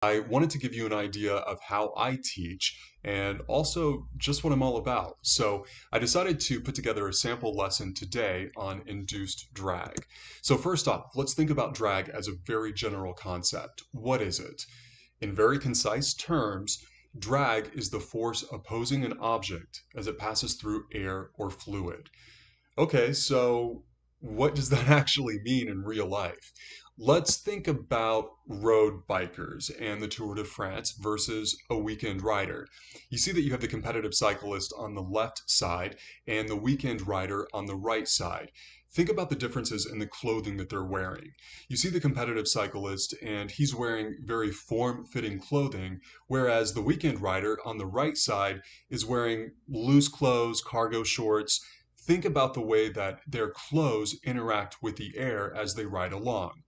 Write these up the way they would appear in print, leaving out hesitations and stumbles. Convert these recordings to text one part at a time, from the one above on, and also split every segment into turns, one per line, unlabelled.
I wanted to give you an idea of how I teach and also just what I'm all about. So I decided to put together a sample lesson today on induced drag. So first off, let's think about drag as a very general concept. What is it? In very concise terms, drag is the force opposing an object as it passes through air or fluid. Okay, so what does that actually mean in real life? Let's think about road bikers and the Tour de France versus a weekend rider. You see that you have the competitive cyclist on the left side and the weekend rider on the right side. Think about the differences in the clothing that they're wearing. You see the competitive cyclist, and he's wearing very form-fitting clothing, whereas the weekend rider on the right side is wearing loose clothes, cargo shorts. Think about the way that their clothes interact with the air as they ride along.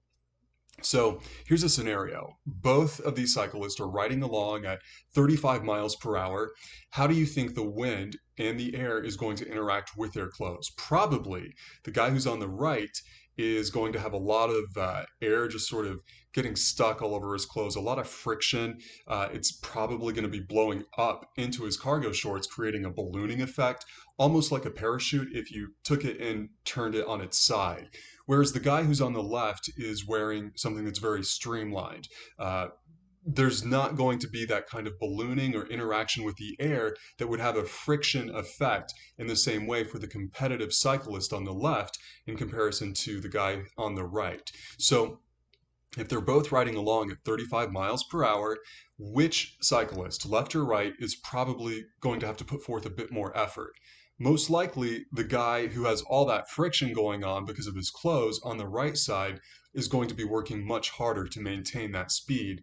So here's a scenario. Both of these cyclists are riding along at 35 miles per hour. How do you think the wind and the air is going to interact with their clothes? Probably the guy who's on the right is going to have a lot of air just sort of getting stuck all over his clothes, a lot of friction. It's probably going to be blowing up into his cargo shorts, creating a ballooning effect, almost like a parachute if you took it and turned it on its side. Whereas the guy who's on the left is wearing something that's very streamlined. Uh, there's not going to be that kind of ballooning or interaction with the air that would have a friction effect in the same way for the competitive cyclist on the left in comparison to the guy on the right. So if they're both riding along at 35 miles per hour, which cyclist, left or right, is probably going to have to put forth a bit more effort? Most likely, the guy who has all that friction going on because of his clothes on the right side is going to be working much harder to maintain that speed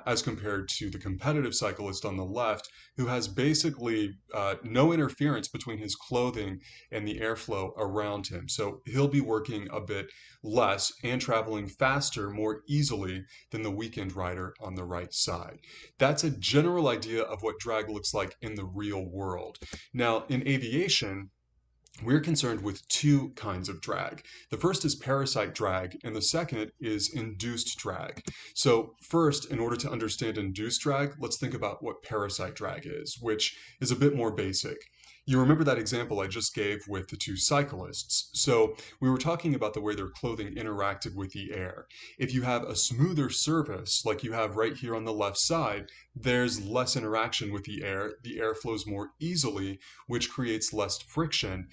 as compared to the competitive cyclist on the left, who has basically no interference between his clothing and the airflow around him. So he'll be working a bit less and traveling faster more easily than the weekend rider on the right side. That's a general idea of what drag looks like in the real world. Now, in aviation, we're concerned with two kinds of drag. The first is parasite drag, and the second is induced drag. So, first, in order to understand induced drag, let's think about what parasite drag is, which is a bit more basic. You remember that example I just gave with the two cyclists. So, we were talking about the way their clothing interacted with the air. If you have a smoother surface, like you have right here on the left side, there's less interaction with the air flows more easily, which creates less friction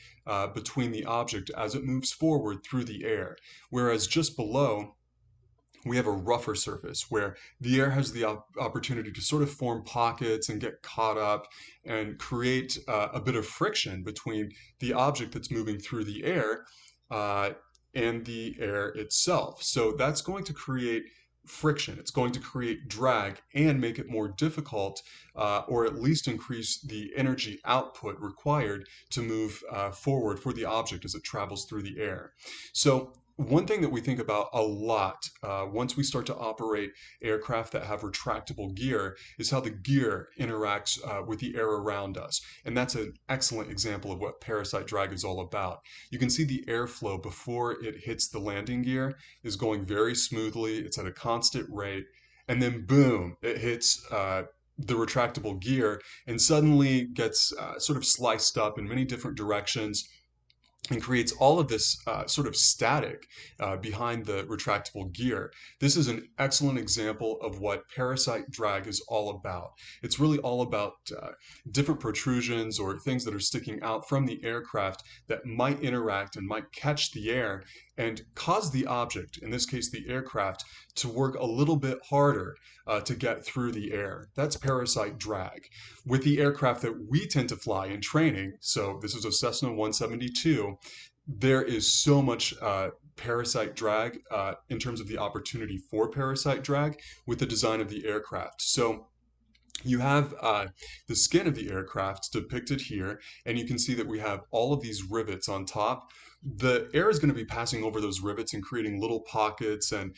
between the object as it moves forward through the air. Whereas just below, we have a rougher surface where the air has the opportunity to sort of form pockets and get caught up and create a bit of friction between the object that's moving through the air uh, and the air itself. So that's going to create friction. It's going to create drag and make it more difficult, or at least increase the energy output required to move forward for the object as it travels through the air. So one thing that we think about a lot once we start to operate aircraft that have retractable gear is how the gear interacts with the air around us. And that's an excellent example of what parasite drag is all about. You can see the airflow before it hits the landing gear is going very smoothly, it's at a constant rate, and then boom, it hits the retractable gear and suddenly gets sort of sliced up in many different directions and creates all of this sort of static behind the retractable gear. This is an excellent example of what parasite drag is all about. It's really all about different protrusions or things that are sticking out from the aircraft that might interact and might catch the air and cause the object, in this case the aircraft, to work a little bit harder to get through the air. That's parasite drag. With the aircraft that we tend to fly in training, so this is a Cessna 172, there is so much parasite drag in terms of the opportunity for parasite drag with the design of the aircraft. So you have the skin of the aircraft depicted here, and you can see that we have all of these rivets on top. the air is going to be passing over those rivets and creating little pockets and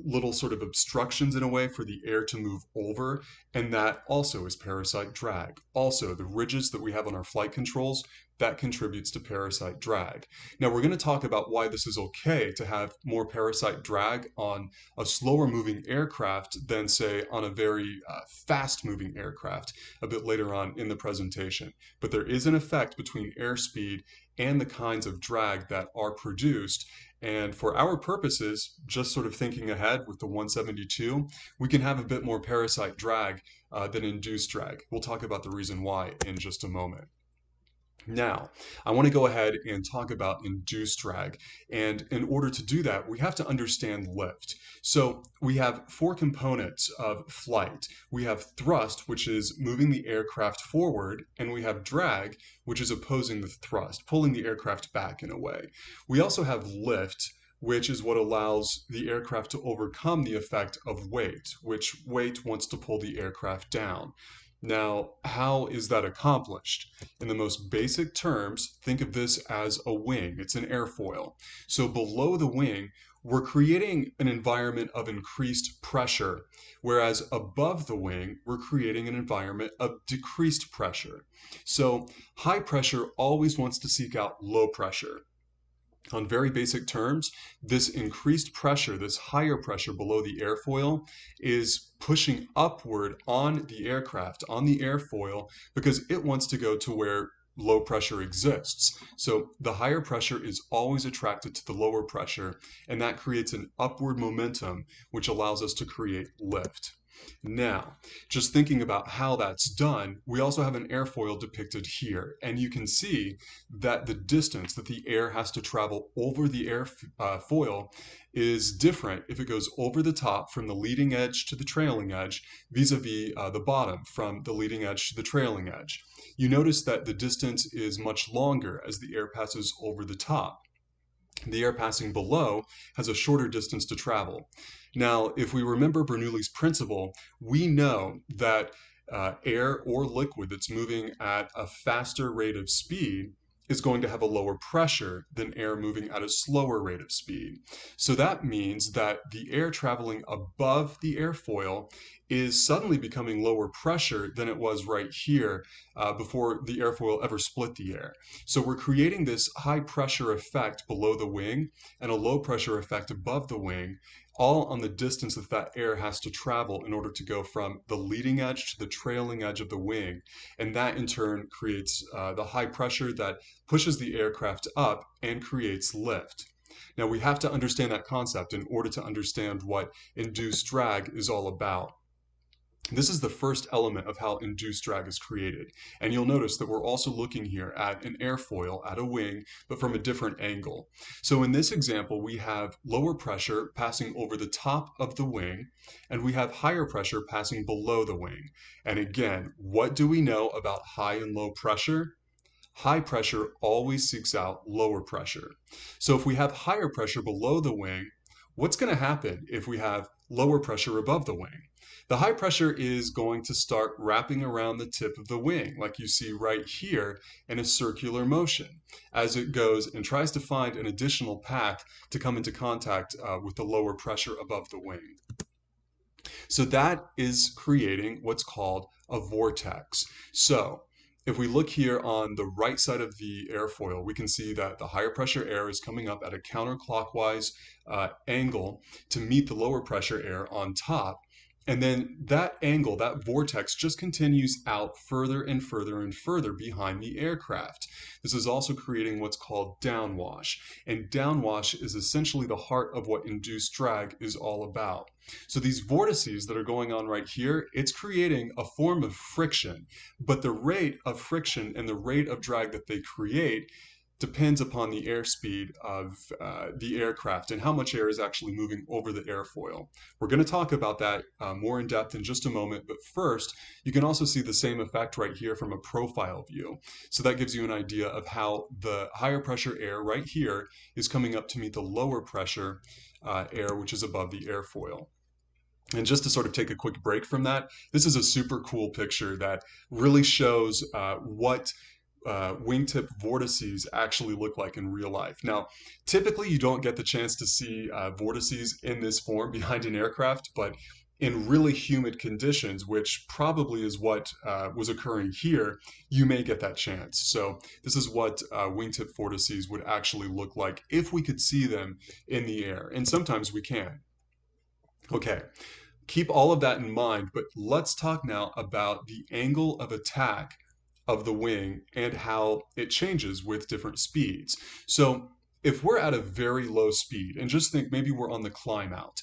little sort of obstructions in a way for the air to move over. And that also is parasite drag. Also, the ridges that we have on our flight controls, that contributes to parasite drag. Now, we're going to talk about why this is okay to have more parasite drag on a slower moving aircraft than, say, on a very fast moving aircraft a bit later on in the presentation. But there is an effect between airspeed and the kinds of drag that are produced. And for our purposes, just sort of thinking ahead with the 172, we can have a bit more parasite drag than induced drag. We'll talk about the reason why in just a moment. Now, I want to go ahead and talk about induced drag. And in order to do that, we have to understand lift. So we have four components of flight. We have thrust, which is moving the aircraft forward, and we have drag, which is opposing the thrust, pulling the aircraft back in a way. We also have lift, which is what allows the aircraft to overcome the effect of weight, which weight wants to pull the aircraft down. Now, how is that accomplished? In the most basic terms, think of this as a wing. It's an airfoil. So below the wing, we're creating an environment of increased pressure, whereas above the wing, we're creating an environment of decreased pressure. So high pressure always wants to seek out low pressure. On very basic terms, this increased pressure, this higher pressure below the airfoil, is pushing upward on the aircraft, on the airfoil, because it wants to go to where low pressure exists. So the higher pressure is always attracted to the lower pressure, and that creates an upward momentum, which allows us to create lift. Now, just thinking about how that's done, we also have an airfoil depicted here, and you can see that the distance that the air has to travel over the airfoil is different if it goes over the top from the leading edge to the trailing edge vis-a-vis the bottom from the leading edge to the trailing edge. You notice that the distance is much longer as the air passes over the top. The air passing below has a shorter distance to travel. Now, if we remember Bernoulli's principle, we know that air or liquid that's moving at a faster rate of speed is going to have a lower pressure than air moving at a slower rate of speed. So that means that the air traveling above the airfoil is suddenly becoming lower pressure than it was right here before the airfoil ever split the air. So we're creating this high pressure effect below the wing and a low pressure effect above the wing, all on the distance that that air has to travel in order to go from the leading edge to the trailing edge of the wing. And that in turn creates the high pressure that pushes the aircraft up and creates lift. Now we have to understand that concept in order to understand what induced drag is all about. This is the first element of how induced drag is created. And you'll notice that we're also looking here at an airfoil, at a wing, but from a different angle. So in this example, we have lower pressure passing over the top of the wing, and we have higher pressure passing below the wing. And again, what do we know about high and low pressure? High pressure always seeks out lower pressure. So if we have higher pressure below the wing, what's going to happen if we have lower pressure above the wing? The high pressure is going to start wrapping around the tip of the wing, like you see right here in a circular motion, as it goes and tries to find an additional path to come into contact with the lower pressure above the wing. So that is creating what's called a vortex. So if we look here on the right side of the airfoil, we can see that the higher pressure air is coming up at a counterclockwise angle to meet the lower pressure air on top. And then that angle, that vortex, just continues out further and further and further behind the aircraft. This is also creating what's called downwash. And downwash is essentially the heart of what induced drag is all about. So these vortices that are going on right here, it's creating a form of friction. But the rate of friction and the rate of drag that they create depends upon the airspeed of the aircraft and how much air is actually moving over the airfoil. We're going to talk about that more in depth in just a moment, but first, you can also see the same effect right here from a profile view. So that gives you an idea of how the higher pressure air right here is coming up to meet the lower pressure air, which is above the airfoil. And just to sort of take a quick break from that, this is a super cool picture that really shows what wingtip vortices actually look like in real life. Now, typically you don't get the chance to see vortices in this form behind an aircraft, but in really humid conditions, which probably is what was occurring here, you may get that chance. So this is what wingtip vortices would actually look like if we could see them in the air, and sometimes we can. Okay, keep all of that in mind, but let's talk now about the angle of attack of the wing and how it changes with different speeds. So if we're at a very low speed, and just think maybe we're on the climb out,